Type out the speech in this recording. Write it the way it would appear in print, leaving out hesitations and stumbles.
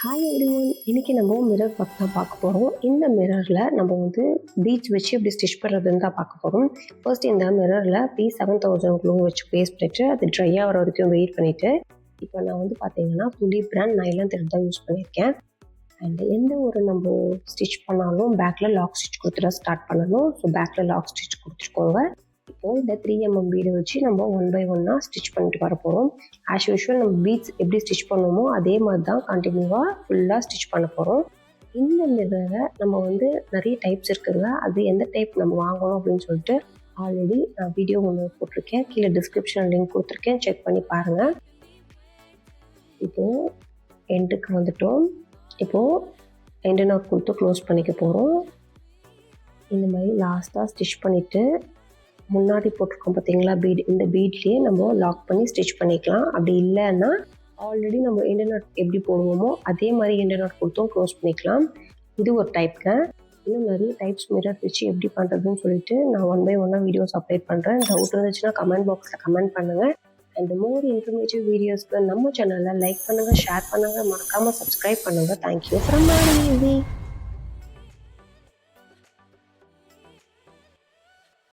Hi everyone, இன்னைக்கு நம்ம mirror work தான் பார்க்க போகிறோம். இந்த மிரரில் நம்ம வந்து பீட்ஸ் வச்சு எப்படி ஸ்டிச் பண்ணுறதுன்னு தான் பார்க்க போகிறோம். ஃபர்ஸ்ட் இந்த மிரரில் P7000 க்ளூ வச்சு பேஸ்ட் பண்ணிட்டு அது ட்ரை ஆகிற வரைக்கும் வெயிட் பண்ணிவிட்டு, இப்போ நான் வந்து பார்த்தீங்கன்னா துலி பிராண்ட் நைலான் த்ரெட் தான் யூஸ் பண்ணியிருக்கேன். அண்ட் எந்த ஒரு நம்ம ஸ்டிச் பண்ணாலும் பேக்கில் லாக் ஸ்டிச் கொடுத்துட ஸ்டார்ட் பண்ணணும். ஸோ பேக்கில் லாக் ஸ்டிச் கொடுத்துருக்கோங்க. இப்போது இந்த 3mm பீடை வச்சு நம்ம 1 by 1 ஸ்டிச் பண்ணிட்டு வர போகிறோம். ஆஸ் யூஷுவல் நம்ம பீட்ஸ் எப்படி ஸ்டிச் பண்ணுவோமோ அதே மாதிரி தான் கண்டினியூவாக ஃபுல்லாக ஸ்டிச் பண்ண போகிறோம். இந்த மிரரை நம்ம வந்து நிறைய டைப்ஸ் இருக்குதுங்க. அது எந்த டைப் நம்ம வாங்கணும் அப்படின்னு சொல்லிட்டு ஆல்ரெடி நான் வீடியோ ஒன்று போட்டிருக்கேன். கீழே டிஸ்கிரிப்ஷன் லிங்க் கொடுத்துருக்கேன், செக் பண்ணி பாருங்கள். இப்போது எண்டுக்கு வந்துட்டோம். இப்போது எண்டு நாட் கொடுத்து க்ளோஸ் பண்ணிக்க போகிறோம். இந்த மாதிரி லாஸ்ட்டாக ஸ்டிச் பண்ணிவிட்டு முன்னாடி போட்டிருக்கோம் பார்த்தீங்களா பீட், இந்த பீட்லேயே நம்ம லாக் பண்ணி ஸ்டிச் பண்ணிக்கலாம். அப்படி இல்லைன்னா ஆல்ரெடி நம்ம எண்டு நாட் எப்படி போடுவோமோ அதே மாதிரி எண்டு நாட் கொடுத்தும் க்ளோஸ் பண்ணிக்கலாம். இது ஒரு டைப்ங்க. இன்னும் நிறைய டைப்ஸ் மிரர் வச்சு எப்படி பண்ணுறதுன்னு சொல்லிட்டு நான் 1 by 1 வீடியோஸ் அப்டேட் பண்ணுறேன். டவுட் இருந்துச்சுன்னா கமெண்ட் பாக்ஸில் கமெண்ட் பண்ணுங்கள். அண்ட் மோர் இன்ஃபர்மேட்டிவ் வீடியோஸ்க்கு நம்ம சேனலில் லைக் பண்ணுங்கள், ஷேர் பண்ணுங்கள், மறக்காமல் சப்ஸ்கிரைப் பண்ணுங்கள். Thank you from